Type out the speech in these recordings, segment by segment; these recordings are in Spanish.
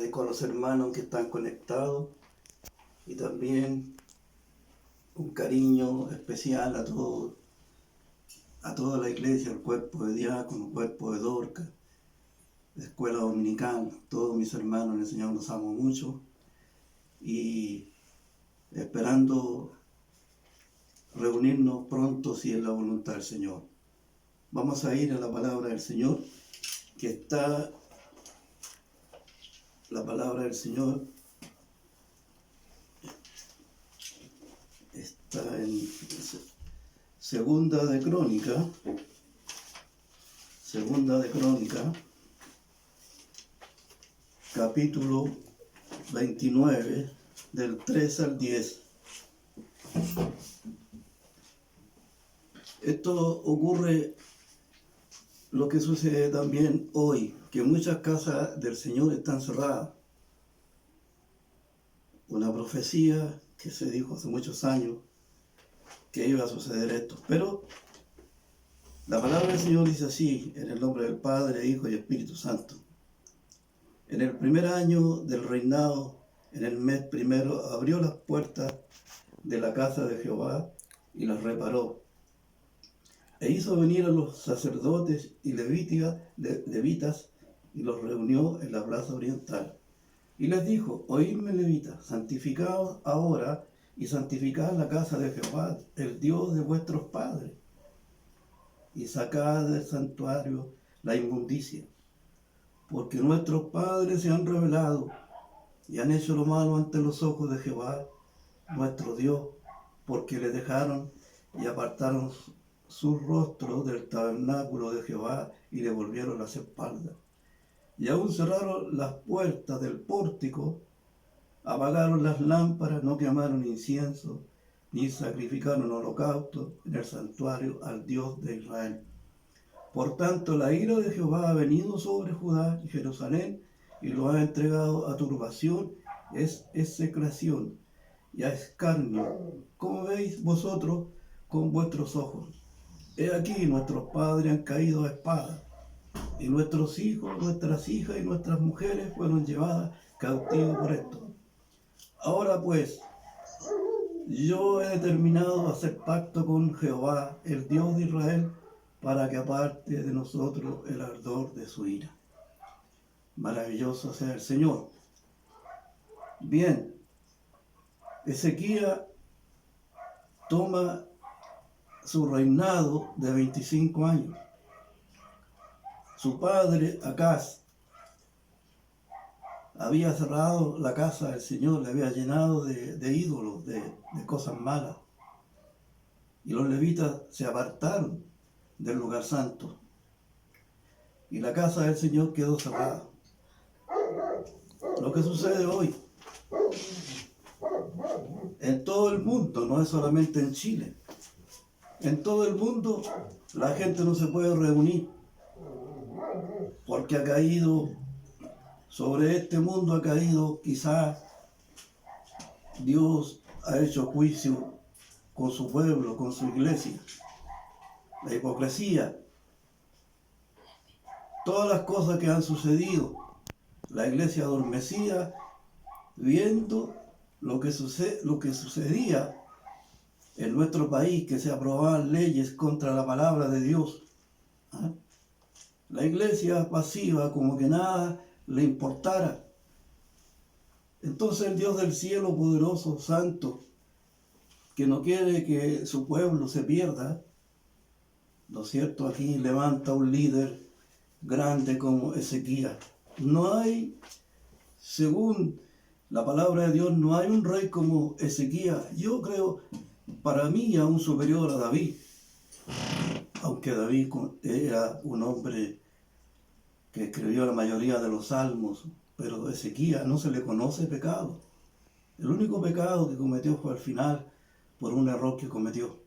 Agradezco a los hermanos que están conectados y también un cariño especial a toda la iglesia, al cuerpo de diácono, cuerpo de Dorcas, la escuela dominical. Todos mis hermanos en el Señor los amo mucho y esperando reunirnos pronto si es la voluntad del Señor. Vamos a ir a la palabra del Señor, que está la palabra del Señor está en Segunda de Crónica, capítulo 29, del 3 al 10. Esto ocurre lo que sucede también hoy, que muchas casas del Señor están cerradas. Una profecía que se dijo hace muchos años que iba a suceder esto. Pero la palabra del Señor dice así, en el nombre del Padre, Hijo y Espíritu Santo. En el primer año del reinado, en el mes primero, abrió las puertas de la casa de Jehová y las reparó. E hizo venir a los sacerdotes y levitas y los reunió en la plaza oriental. Y les dijo: oídme, levitas, santificaos ahora y santificad la casa de Jehová, el Dios de vuestros padres, y sacad del santuario la inmundicia, porque nuestros padres se han rebelado y han hecho lo malo ante los ojos de Jehová, nuestro Dios, porque le dejaron y apartaron su rostro del tabernáculo de Jehová y le volvieron las espaldas. Y aún cerraron las puertas del pórtico, apagaron las lámparas, no quemaron incienso, ni sacrificaron holocausto en el santuario al Dios de Israel. Por tanto, la ira de Jehová ha venido sobre Judá y Jerusalén, y lo ha entregado a turbación, es execración y a escarnio, como veis vosotros con vuestros ojos. He aquí, nuestros padres han caído a espada, y nuestros hijos, nuestras hijas y nuestras mujeres fueron llevadas cautivos por esto. Ahora pues, yo he determinado hacer pacto con Jehová, el Dios de Israel, para que aparte de nosotros el ardor de su ira. Maravilloso sea el Señor. Bien, Ezequías toma su reinado de 25 años. Su padre, Acaz, había cerrado la casa del Señor, le había llenado de ídolos, de cosas malas. Y los levitas se apartaron del lugar santo. Y la casa del Señor quedó cerrada. Lo que sucede hoy en todo el mundo, no es solamente en Chile. En todo el mundo la gente no se puede reunir porque ha caído, sobre este mundo ha caído, quizás Dios ha hecho juicio con su pueblo, con su iglesia. La hipocresía, todas las cosas que han sucedido, la iglesia adormecida, viendo lo que sucedía en nuestro país, que se aprobaban leyes contra la palabra de Dios. ¿Ah? La iglesia pasiva, como que nada le importara. Entonces el Dios del cielo, poderoso, santo, que no quiere que su pueblo se pierda, ¿no es cierto? Aquí levanta un líder grande como Ezequías. No hay, según la palabra de Dios, no hay un rey como Ezequías. Yo creo, para mí, aún superior a David. Aunque David era un hombre que escribió la mayoría de los salmos, pero Ezequías no se le conoce pecado. El único pecado que cometió fue al final por un error que cometió.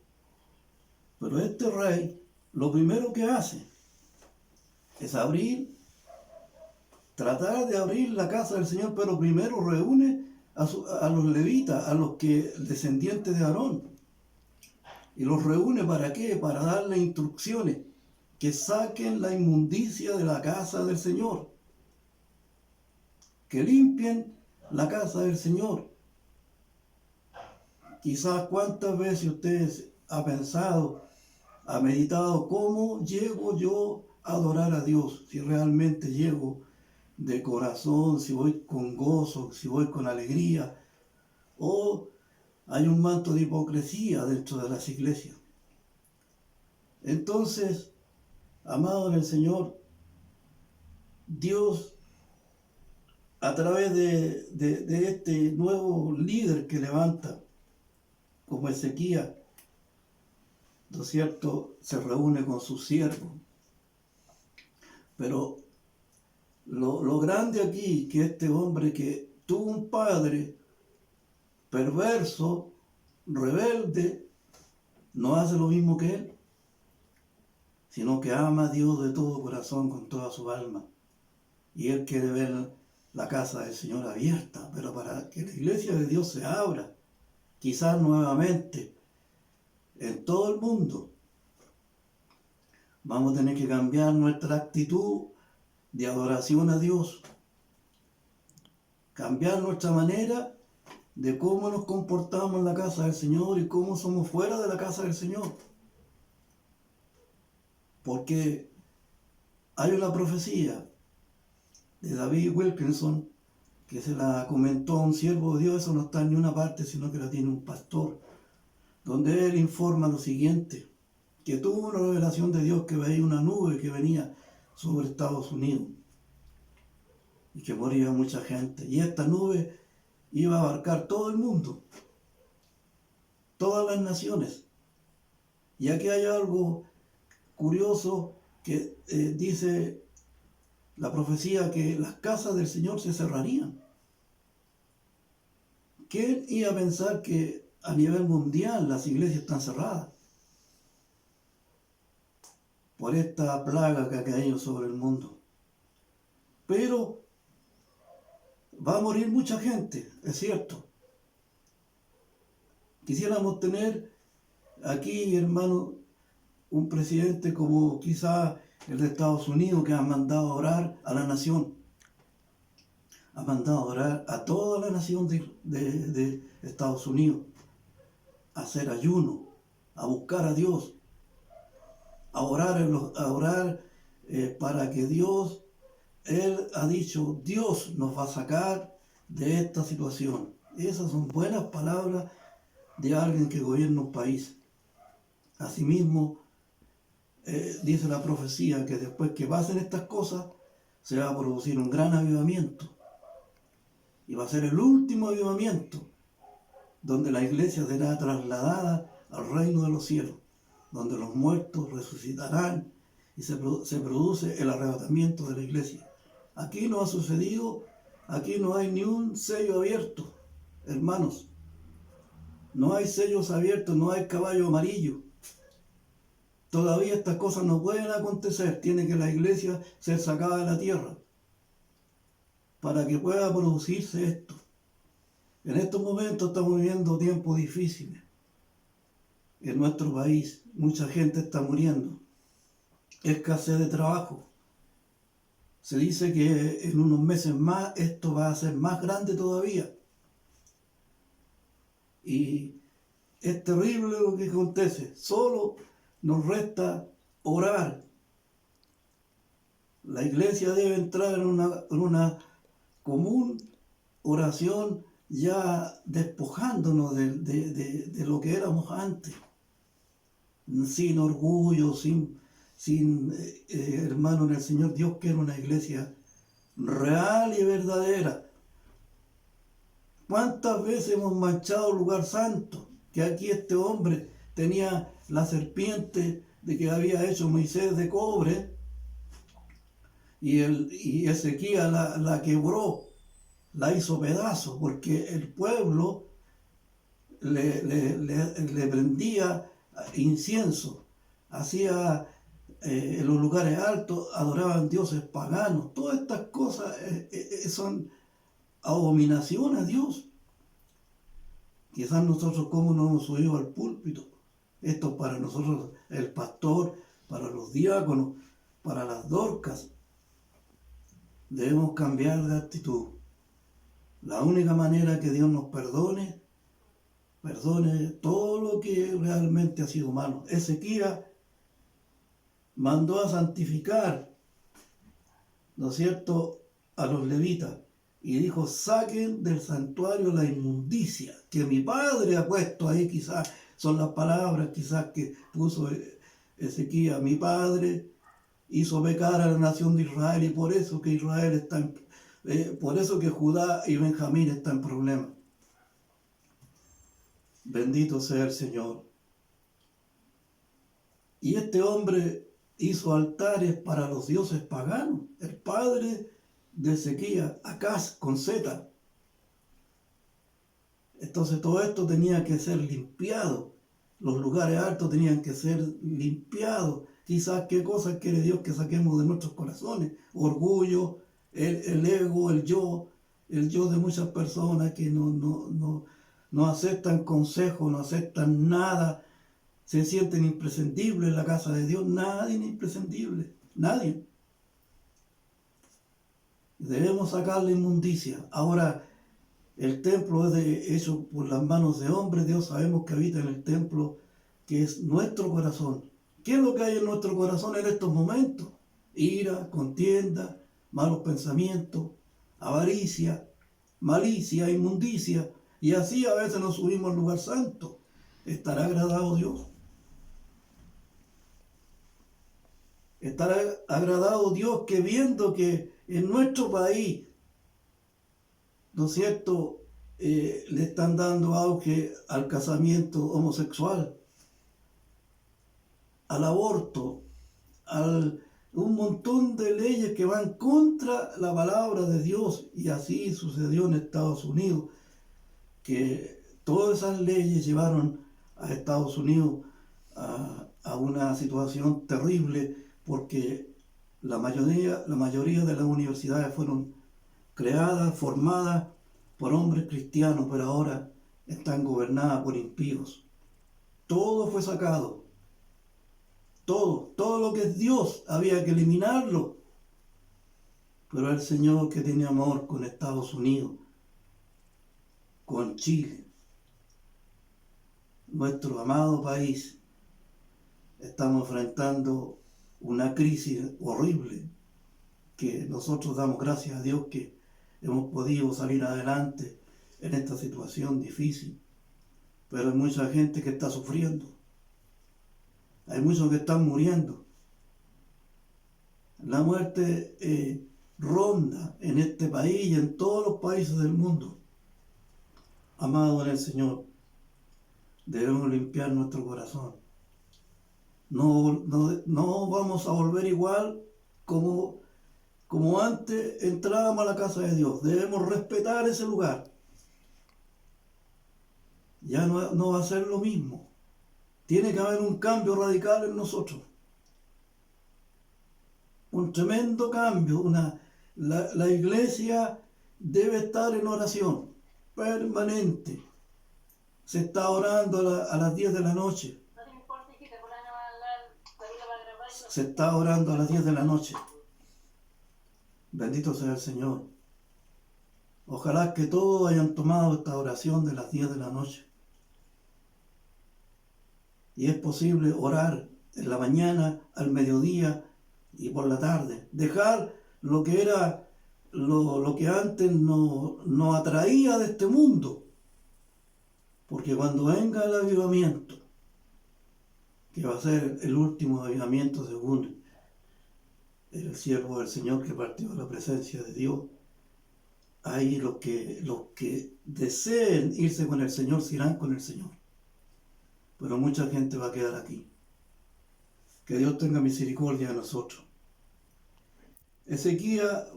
Pero este rey, lo primero que hace es tratar de abrir la casa del Señor, pero primero reúne a los levitas, a los descendientes de Aarón. Y los reúne ¿para qué? Para darle instrucciones, que saquen la inmundicia de la casa del Señor. que limpien la casa del Señor. Quizás cuántas veces usted ha pensado, ha meditado cómo llego yo a adorar a Dios, si realmente llego de corazón, si voy con gozo, si voy con alegría, o hay un manto de hipocresía dentro de las iglesias. Entonces, amado en el Señor, Dios, a través de este nuevo líder que levanta, como Ezequías, ¿no es cierto?, se reúne con sus siervos. Pero lo grande aquí, que este hombre que tuvo un padre perverso, rebelde, no hace lo mismo que él, sino que ama a Dios de todo corazón, con toda su alma. Y él quiere ver la casa del Señor abierta, pero para que la iglesia de Dios se abra, quizás nuevamente, en todo el mundo, vamos a tener que cambiar nuestra actitud de adoración a Dios, cambiar nuestra manera de cómo nos comportamos en la casa del Señor y cómo somos fuera de la casa del Señor. Porque hay una profecía de David Wilkinson que se la comentó a un siervo de Dios, eso no está en ninguna parte, sino que la tiene un pastor, donde él informa lo siguiente, que tuvo una revelación de Dios que veía una nube que venía sobre Estados Unidos y que moría mucha gente. Y esta nube iba a abarcar todo el mundo, todas las naciones. Y aquí hay algo curioso que dice la profecía, que las casas del Señor se cerrarían. ¿Quién iba a pensar que a nivel mundial las iglesias están cerradas por esta plaga que ha caído sobre el mundo? Pero va a morir mucha gente, es cierto. Quisiéramos tener aquí, hermano, un presidente como quizá el de Estados Unidos, que ha mandado a orar a la nación. Ha mandado a orar a toda la nación de Estados Unidos, a hacer ayuno, a buscar a Dios, a orar para que Dios, Él ha dicho, Dios nos va a sacar de esta situación. Esas son buenas palabras de alguien que gobierna un país. Asimismo, dice la profecía que después que pasen estas cosas, se va a producir un gran avivamiento. Y va a ser el último avivamiento, donde la iglesia será trasladada al reino de los cielos, donde los muertos resucitarán y se produce el arrebatamiento de la iglesia. Aquí no ha sucedido, aquí no hay ni un sello abierto, hermanos. No hay sellos abiertos, no hay caballo amarillo. Todavía estas cosas no pueden acontecer. Tiene que la iglesia ser sacada de la tierra para que pueda producirse esto. En estos momentos estamos viviendo tiempos difíciles. En nuestro país mucha gente está muriendo. Escasez de trabajo. Se dice que en unos meses más esto va a ser más grande todavía. Y es terrible lo que acontece. Solo nos resta orar. La iglesia debe entrar en una común oración, ya despojándonos de lo que éramos antes, sin orgullo, sin hermano en el Señor. Dios quiere una iglesia real y verdadera. ¿Cuántas veces hemos manchado el lugar santo? Que aquí este hombre tenía la serpiente de que había hecho Moisés de cobre, y Ezequías la quebró, la hizo pedazos, porque el pueblo le prendía incienso, hacía en los lugares altos, adoraban dioses paganos. Todas estas cosas son abominación a Dios. Quizás nosotros, como no hemos subido al púlpito, esto para nosotros, el pastor, para los diáconos, para las dorcas, debemos cambiar de actitud. La única manera que Dios nos perdone todo lo que realmente ha sido malo. Ezequías mandó a santificar, ¿no es cierto?, a los levitas y dijo: saquen del santuario la inmundicia que mi padre ha puesto ahí. Quizás son las palabras quizás que puso Ezequías. Mi padre hizo pecar a la nación de Israel, y por eso que Israel está por eso que Judá y Benjamín están en problemas. Bendito sea el Señor. Y este hombre hizo altares para los dioses paganos. El padre de Ezequías, Acaz, con Z. Entonces todo esto tenía que ser limpiado. Los lugares altos tenían que ser limpiados. Quizás qué cosas quiere Dios que saquemos de nuestros corazones. Orgullo, el ego, el yo de muchas personas que no aceptan consejos, no aceptan nada. Se sienten imprescindibles en la casa de Dios. Nadie es imprescindible. Nadie. Debemos sacar la inmundicia. Ahora, el templo es hecho por las manos de hombres. Dios sabemos que habita en el templo, que es nuestro corazón. ¿Qué es lo que hay en nuestro corazón en estos momentos? Ira, contienda, malos pensamientos, avaricia, malicia, inmundicia. Y así a veces nos subimos al lugar santo. ¿Estará agradado Dios? ¿Estará agradado Dios que viendo que en nuestro país, ¿no es cierto?, le están dando auge al casamiento homosexual, al aborto, un montón de leyes que van contra la palabra de Dios? Y así sucedió en Estados Unidos, que todas esas leyes llevaron a Estados Unidos a una situación terrible, porque la mayoría de las universidades fueron creadas, formadas por hombres cristianos, pero ahora están gobernadas por impíos. Todo fue sacado. Todo lo que es Dios había que eliminarlo. Pero el Señor, que tiene amor con Estados Unidos, con Chile, nuestro amado país, estamos enfrentando una crisis horrible, que nosotros damos gracias a Dios que hemos podido salir adelante en esta situación difícil. Pero hay mucha gente que está sufriendo. Hay muchos que están muriendo. La muerte ronda en este país y en todos los países del mundo. Amado en el Señor, debemos limpiar nuestro corazón. No vamos a volver igual como antes entrábamos a la casa de Dios. Debemos respetar ese lugar. Ya no va a ser lo mismo. Tiene que haber un cambio radical en nosotros. Un tremendo cambio. La iglesia debe estar en oración permanente. Se está orando a las 10 de la noche. Se está orando a las 10 de la noche. Bendito sea el Señor. Ojalá que todos hayan tomado esta oración de las 10 de la noche. Y es posible orar en la mañana, al mediodía y por la tarde. Dejar lo que era lo que antes nos atraía de este mundo. Porque cuando venga el avivamiento, que va a ser el último avivamiento según el siervo del Señor que partió de la presencia de Dios, ahí los que deseen irse con el Señor se irán con el Señor. Pero mucha gente va a quedar aquí. Que Dios tenga misericordia de nosotros. Ezequías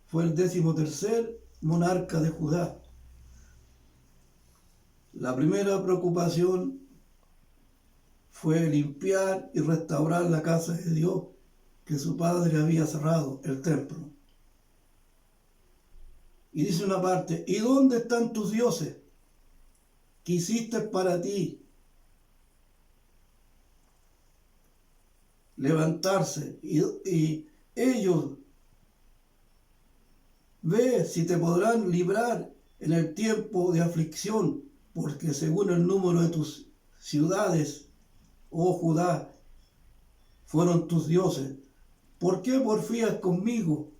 fue el 13º monarca de Judá. La primera preocupación fue limpiar y restaurar la casa de Dios, que su padre había cerrado, el templo. Y dice una parte: ¿y dónde están tus dioses que hiciste para ti levantarse? Y ellos Ve si te podrán librar en el tiempo de aflicción, porque según el número de tus ciudades, oh Judá, fueron tus dioses. ¿Por qué porfías conmigo,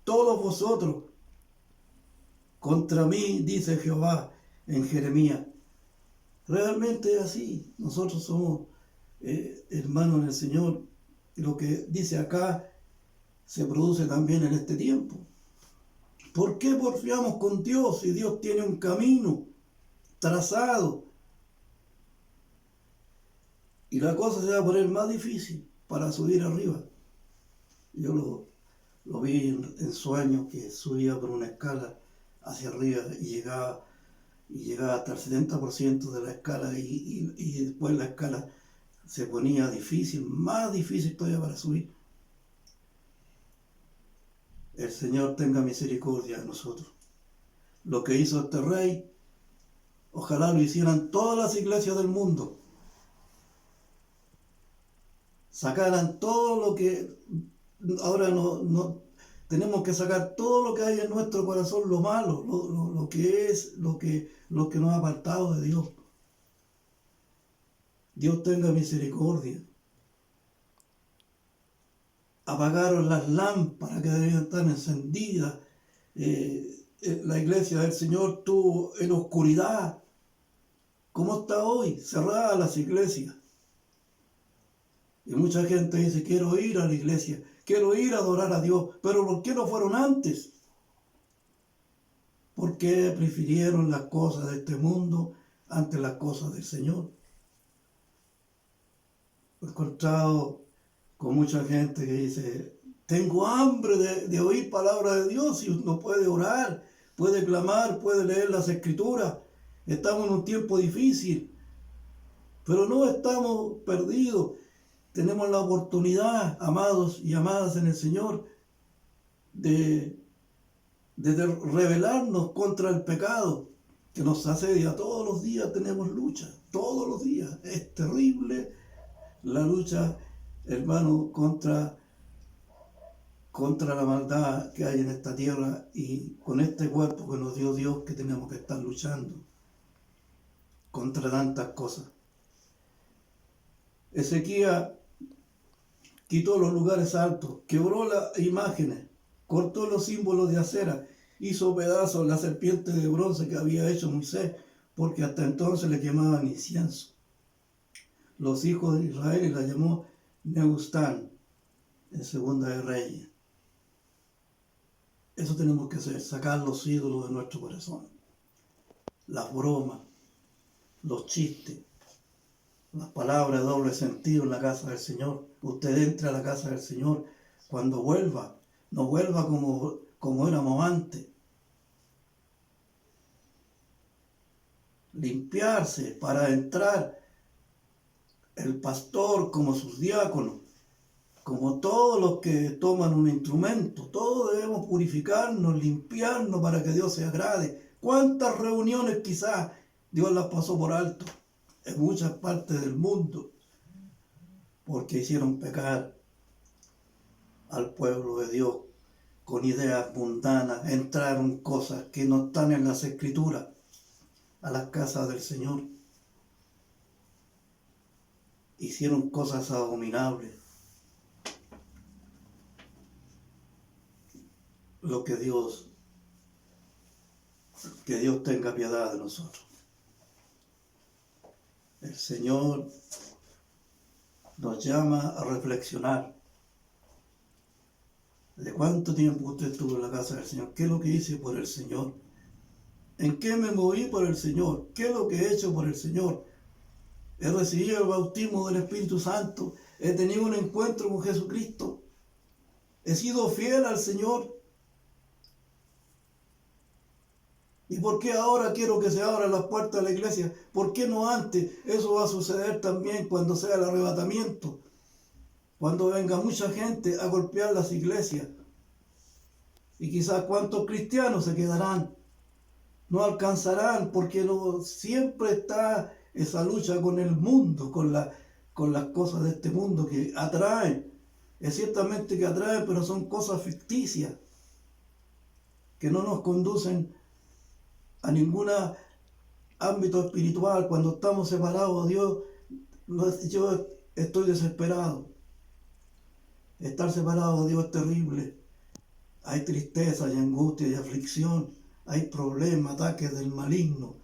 todos vosotros? Contra mí, dice Jehová en Jeremías. Realmente es así. Nosotros somos hermanos en el Señor. Y lo que dice acá se produce también en este tiempo. ¿Por qué porfiamos con Dios si Dios tiene un camino trazado? Y la cosa se va a poner más difícil para subir arriba. Yo lo vi en sueños, que subía por una escala hacia arriba y llegaba hasta el 70% de la escala y después la escala se ponía difícil, más difícil todavía para subir. El Señor tenga misericordia de nosotros. Lo que hizo este rey, ojalá lo hicieran todas las iglesias del mundo. Sacaran todo lo que ahora no tenemos que sacar, todo lo que hay en nuestro corazón, lo malo, lo que nos ha apartado de Dios. Dios tenga misericordia. Apagaron las lámparas que debían estar encendidas. La iglesia del Señor estuvo en oscuridad. ¿Cómo está hoy? Cerradas las iglesias. Y mucha gente dice, quiero ir a la iglesia, quiero ir a adorar a Dios. Pero ¿por qué no fueron antes? ¿Por qué prefirieron las cosas de este mundo ante las cosas del Señor? He encontrado con mucha gente que dice, tengo hambre de oír palabra de Dios, y uno puede orar, puede clamar, puede leer las Escrituras. Estamos en un tiempo difícil, pero no estamos perdidos. Tenemos la oportunidad, amados y amadas en el Señor, de rebelarnos contra el pecado que nos asedia. Todos los días tenemos lucha, todos los días. Es terrible la lucha, hermano, contra la maldad que hay en esta tierra y con este cuerpo que nos dio Dios, que tenemos que estar luchando contra tantas cosas. Ezequías quitó los lugares altos, quebró las imágenes, cortó los símbolos de acera, hizo pedazos la serpiente de bronce que había hecho Moisés, porque hasta entonces le quemaban incienso. Los hijos de Israel la llamó Nehushtan en Segunda de Reyes. Eso tenemos que hacer, sacar los ídolos de nuestro corazón. Las bromas, los chistes, las palabras de doble sentido en la casa del Señor. Usted entra a la casa del Señor, cuando vuelva, no vuelva como éramos antes. Limpiarse para entrar, el pastor como sus diáconos, como todos los que toman un instrumento. Todos debemos purificarnos, limpiarnos para que Dios se agrade. ¿Cuántas reuniones quizás Dios las pasó por alto en muchas partes del mundo porque hicieron pecar al pueblo de Dios con ideas mundanas? Entraron cosas que no están en las Escrituras a las casas del Señor. Hicieron cosas abominables. Que Dios tenga piedad de nosotros. El Señor nos llama a reflexionar. ¿De cuánto tiempo usted estuvo en la casa del Señor? ¿Qué es lo que hice por el Señor? ¿En qué me moví por el Señor? ¿Qué es lo que he hecho por el Señor? He recibido el bautismo del Espíritu Santo. He tenido un encuentro con Jesucristo. He sido fiel al Señor. ¿Y por qué ahora quiero que se abran las puertas de la iglesia? ¿Por qué no antes? Eso va a suceder también cuando sea el arrebatamiento. Cuando venga mucha gente a golpear las iglesias. Y quizás cuántos cristianos se quedarán. No alcanzarán, porque siempre está esa lucha con el mundo, con las cosas de este mundo que atraen. Es ciertamente que atraen, pero son cosas ficticias. que no nos conducen a ningún ámbito espiritual. Cuando estamos separados, Dios, yo estoy desesperado. Estar separado de Dios es terrible. Hay tristeza, hay angustia, hay aflicción, hay problemas, ataques del maligno.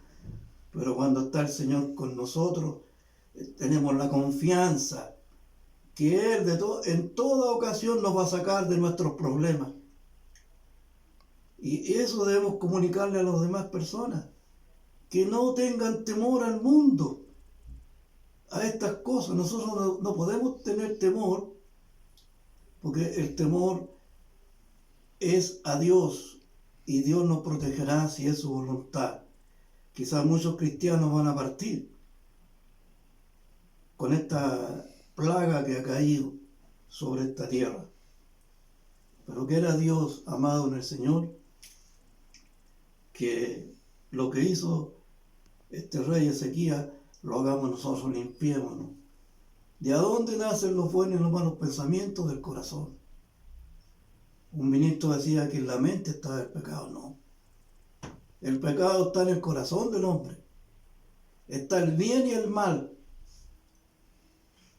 Pero cuando está el Señor con nosotros, tenemos la confianza que Él en toda ocasión nos va a sacar de nuestros problemas. Y eso debemos comunicarle a las demás personas, que no tengan temor al mundo, a estas cosas. Nosotros no podemos tener temor, porque el temor es a Dios, y Dios nos protegerá si es su voluntad. Quizás muchos cristianos van a partir con esta plaga que ha caído sobre esta tierra. Pero quiera Dios, amado en el Señor, que lo que hizo este rey Ezequías lo hagamos nosotros, limpiémonos. ¿De dónde nacen los buenos y los malos pensamientos? Del corazón. Un ministro decía que en la mente estaba el pecado. No. El pecado está en el corazón del hombre. Está el bien y el mal.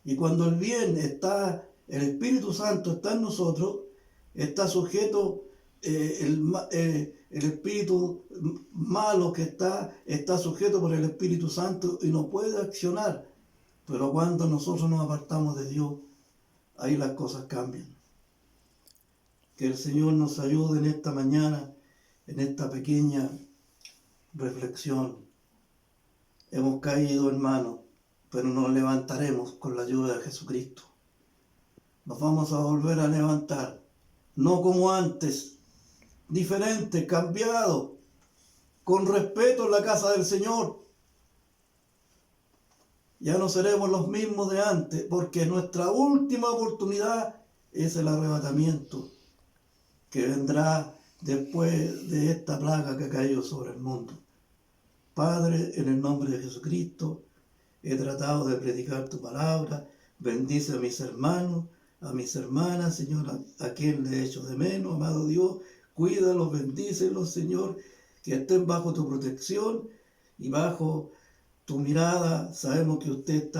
Y cuando el bien está, el Espíritu Santo está en nosotros, está sujeto el espíritu malo que está sujeto por el Espíritu Santo y no puede accionar. Pero cuando nosotros nos apartamos de Dios, ahí las cosas cambian. Que el Señor nos ayude en esta mañana, en esta pequeña reflexión. Hemos caído, hermanos, pero nos levantaremos con la ayuda de Jesucristo. Nos vamos a volver a levantar, no como antes, diferente, cambiado, con respeto en la casa del Señor. Ya no seremos los mismos de antes, porque nuestra última oportunidad es el arrebatamiento que vendrá después de esta plaga que ha caído sobre el mundo. Padre, en el nombre de Jesucristo, he tratado de predicar tu palabra. Bendice a mis hermanos, a mis hermanas, Señor, a quien le he hecho de menos, amado Dios. Cuídalos, bendícelos, Señor, que estén bajo tu protección y bajo tu mirada. Sabemos que usted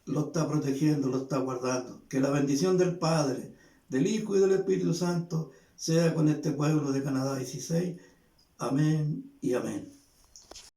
lo está protegiendo, lo está guardando. Que la bendición del Padre, del Hijo y del Espíritu Santo sea con este pueblo de Canadá 16. Amén y amén.